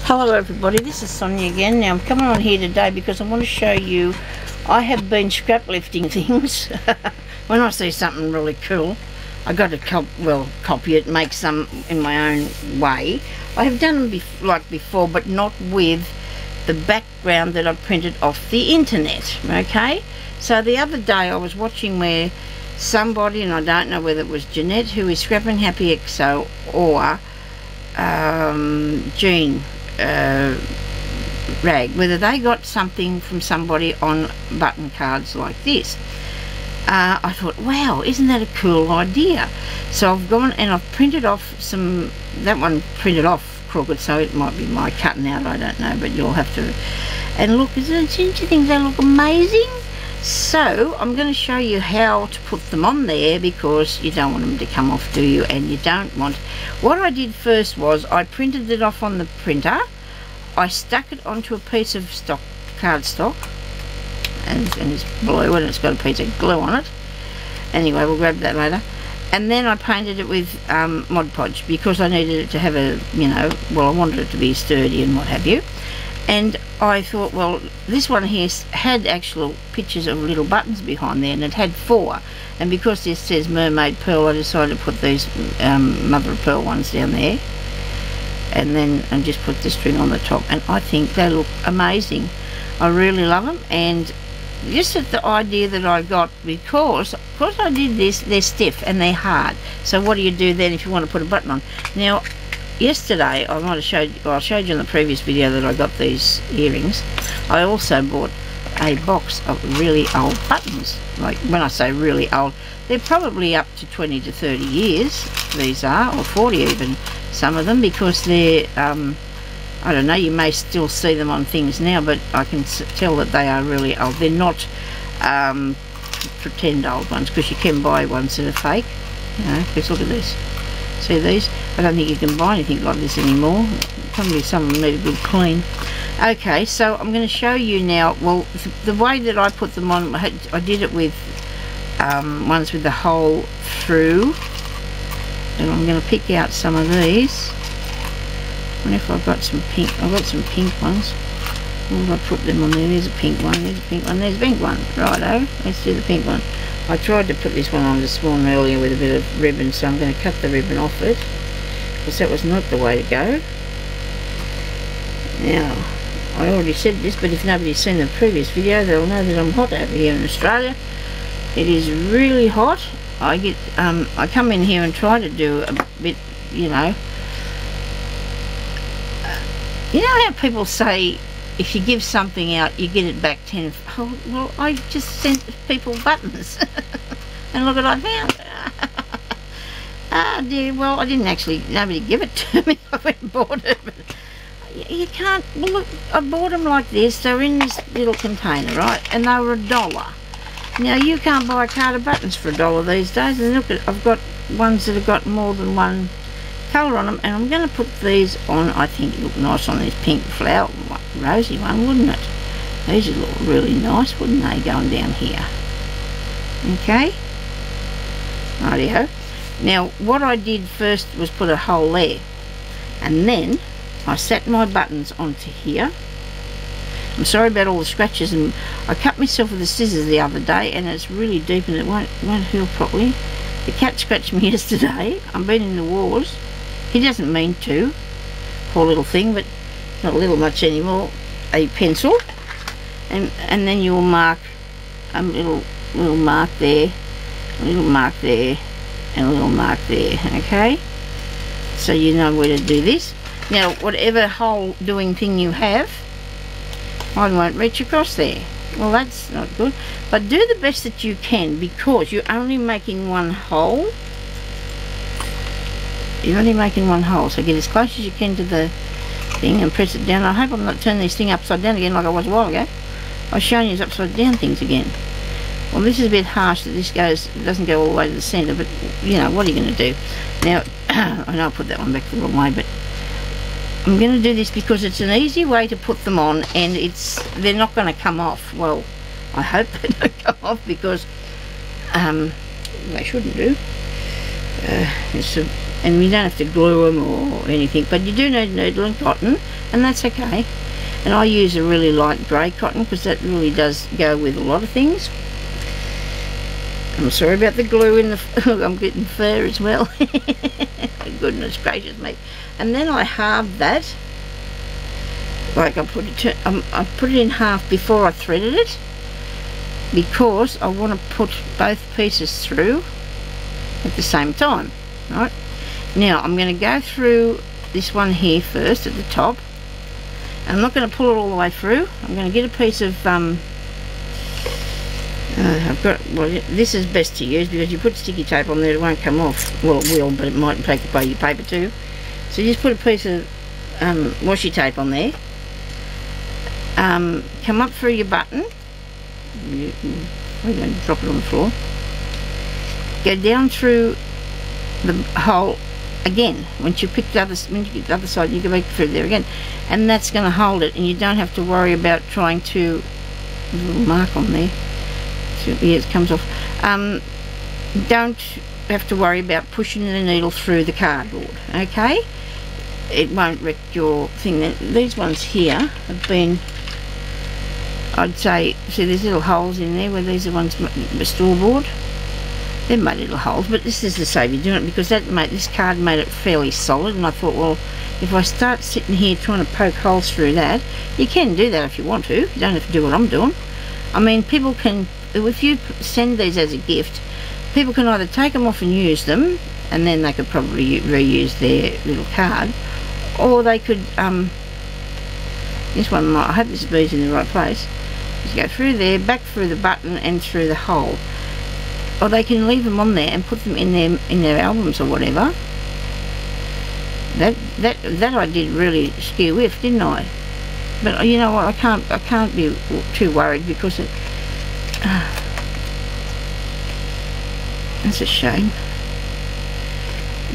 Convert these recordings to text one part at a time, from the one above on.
Hello everybody, this is Sonya again. Now I'm coming on here today because I want to show you I have been scrap lifting things. When I see something really cool I got to copy it, make some in my own way. I have done them like before, but not with the background that I printed off the internet. Okay, so the other day I was watching where somebody, and I don't know whether it was Jeanette, who is Scrapping Happy XO, or Jean Rag, whether they got something from somebody on button cards like this. I thought, wow, isn't that a cool idea? So I've gone and I've printed off some, that one printed off crooked, so it might be my cutting out, I don't know, but you'll have to. And look, don't you think they look amazing? So I'm going to show you how to put them on there, because you don't want them to come off, do you? And you don't want, what I did first was I printed it off on the printer, I stuck it onto a piece of cardstock, and it's blue and it's got a piece of glue on it. Anyway, we'll grab that later. And then I painted it with Mod Podge, because I needed it to have a, you know, well, I wanted it to be sturdy and what have you. And I thought, well, this one here had actual pictures of little buttons behind there, and it had 4. And because this says Mermaid Pearl, I decided to put these mother of pearl ones down there, and then just put the string on the top. And I think they look amazing. I really love them. And just at the idea that I got, because I did this, they're stiff and they're hard. So what do you do then if you want to put a button on? Now, yesterday I might have showed you, well, I showed you in the previous video that I got these earrings. I also bought a box of really old buttons. Like, when I say really old, they're probably up to 20 to 30 years, these are, or 40 even, some of them, because they're I don't know, you may still see them on things now, but I can tell that they are really old. They're not pretend old ones, because you can buy ones that are fake, you know, because look at this. See these? I don't think you can buy anything like this anymore. Probably some of them need a good clean. Okay, so I'm going to show you now, well, the way that I put them on, I did it with ones with the hole through, and I'm going to pick out some of these. I wonder if I've got some pink. I've got some pink ones. Where did I put them on there? There's a pink one, there's a pink one, there's a pink one. Righto, let's do the pink one. I tried to put this one on this morning earlier with a bit of ribbon, so I'm going to cut the ribbon off it, because that was not the way to go. Now, I already said this, but if nobody's seen the previous video, they'll know that I'm hot over here in Australia. It is really hot. I come in here and try to do a bit, you know how people say if you give something out you get it back 10. Oh, well, I just sent people buttons and look what I found. Ah dear, well, I didn't actually, nobody give it to me. I went and bought it, but you can't, well, look, I bought them like this. They're in this little container, right, and they were $1. Now you can't buy a card of buttons for $1 these days. And look, I've got ones that have got more than one colour on them, and I'm going to put these on. I think it look nice on this pink flower, rosy one, wouldn't it? These would look really nice, wouldn't they, going down here? Okay, rightio. Now what I did first was put a hole there, and then I sat my buttons onto here. I'm sorry about all the scratches, and I cut myself with the scissors the other day, and it's really deep and it won't heal properly. The cat scratched me yesterday. I'm beating the wars. He doesn't mean to, poor little thing, but not little much anymore. A pencil, and then you'll mark a little mark there, a little mark there, and a little mark there. Okay, so you know where to do this. Now, whatever hole doing thing you have, I won't reach across there. Well, that's not good, but do the best that you can, because you're only making one hole. You're only making one hole, so get as close as you can to the thing and press it down. I hope I'm not turning this thing upside down again like I was a while ago. I was showing you upside down things again. Well, this is a bit harsh that this doesn't go all the way to the centre, but you know, what are you going to do? Now, I know I put that one back the wrong way, but I'm going to do this because it's an easy way to put them on, and they're not going to come off. Well, I hope they don't come off, because they shouldn't do. It's and you don't have to glue them or anything, but you do need needle and cotton, and that's okay. And I use a really light grey cotton because that really does go with a lot of things. I'm sorry about the glue in the I'm getting fur as well. Goodness gracious me. And then I halved that, like I put it in half before I threaded it, because I want to put both pieces through at the same time. Right, now I'm going to go through this one here first at the top, and I'm not going to pull it all the way through. I'm going to get a piece of well, this is best to use because you put sticky tape on there, it won't come off. Well, it will, but it might take away your paper too. So you just put a piece of washi tape on there, come up through your button, we're going to drop it on the floor, go down through the hole again. Once you pick the other, when you get the other side, you go back through there again, and that's going to hold it, and you don't have to worry about trying to, a little mark on there, so, yeah, it comes off. Don't have to worry about pushing the needle through the cardboard, okay? It won't wreck your thing. These ones here have been, I'd say, see there's little holes in there where these are ones store-bought. They're made little holes, but this is to save you doing it, because this card made it fairly solid, and I thought, well, if I start sitting here trying to poke holes through that, you can do that if you want to. You don't have to do what I'm doing. I mean, people can, if you send these as a gift, people can either take them off and use them, and then they could probably reuse their little card, or they could, this one, I hope this bee's in the right place, just go through there, back through the button and through the hole. Or they can leave them on there and put them in their albums or whatever. That I did really skew with, didn't I? But you know what, I can't be too worried, because it that's a shame.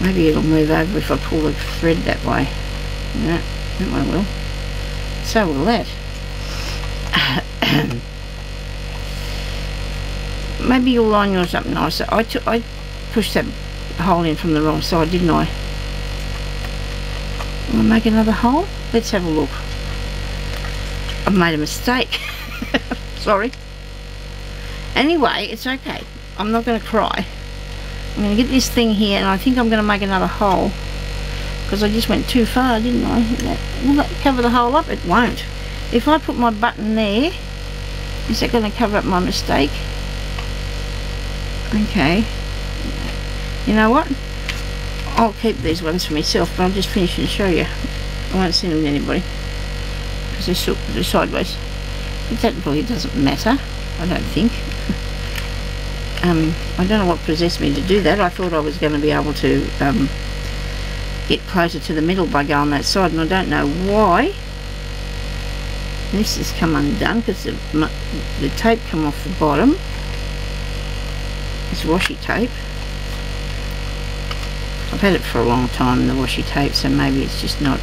Maybe it'll move over if I pull the thread that way. No, that one will. So will that. Maybe you'll line yours up nicer. I pushed that hole in from the wrong side, didn't I? Want to make another hole? Let's have a look. I've made a mistake. Sorry. Anyway, it's okay. I'm not going to cry. I'm going to get this thing here, and I think I'm going to make another hole, because I just went too far, didn't I? Will that cover the hole up? It won't. If I put my button there, is that going to cover up my mistake? Okay. You know what? I'll keep these ones for myself, but I'll just finish and show you. I won't send them to anybody, because they're sideways. But that really doesn't matter, I don't think. I don't know what possessed me to do that. I thought I was going to be able to get closer to the middle by going that side, and I don't know why. This has come undone because the tape come off the bottom. It's washi tape. I've had it for a long time, the washi tape, so maybe it's just not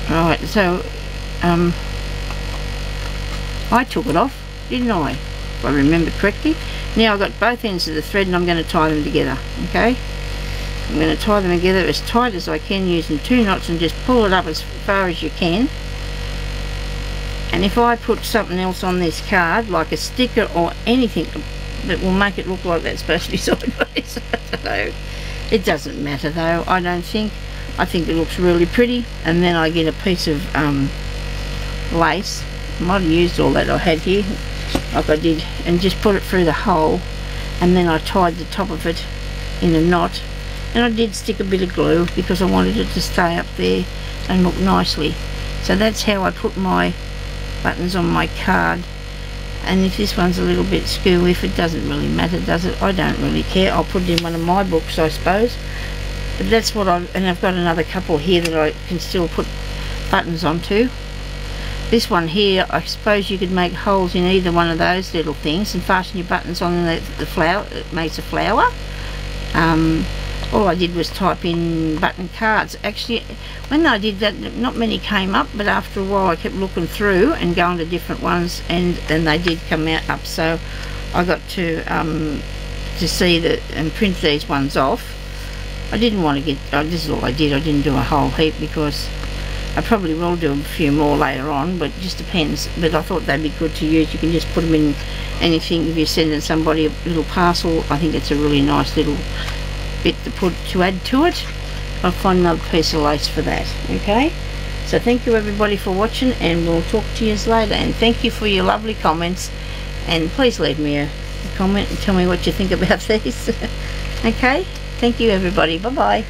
right. So I took it off, didn't I? If I remember correctly. Now I've got both ends of the thread, and I'm going to tie them together. Okay, I'm going to tie them together as tight as I can using 2 knots, and just pull it up as far as you can. And if I put something else on this card, like a sticker or anything that will make it look like that's supposed to be sideways, I don't know. It doesn't matter though, I don't think. I think it looks really pretty. And then I get a piece of lace. I might have used all that I had here, like I did, and just put it through the hole, and then I tied the top of it in a knot, and I did stick a bit of glue because I wanted it to stay up there and look nicely. So that's how I put my buttons on my card. And if this one's a little bit skew, if it doesn't really matter, does it? I don't really care. I'll put it in one of my books, I suppose. But that's what and I've got another couple here that I can still put buttons onto. This one here, I suppose you could make holes in either one of those little things and fasten your buttons on the flower. It makes a flower. All I did was type in button cards. Actually, when I did that, not many came up, but after a while I kept looking through and going to different ones, and they did come up. So I got to see that and print these ones off, I didn't want to get, this is all I did. I didn't do a whole heap because I probably will do a few more later on, but it just depends. But I thought they'd be good to use. You can just put them in anything. If you're sending somebody a little parcel, I think it's a really nice little bit to add to it. I'll find another piece of lace for that. Okay, so thank you everybody for watching, and we'll talk to you later. And thank you for your lovely comments, and please leave me a comment and tell me what you think about these. Okay, thank you everybody. Bye bye.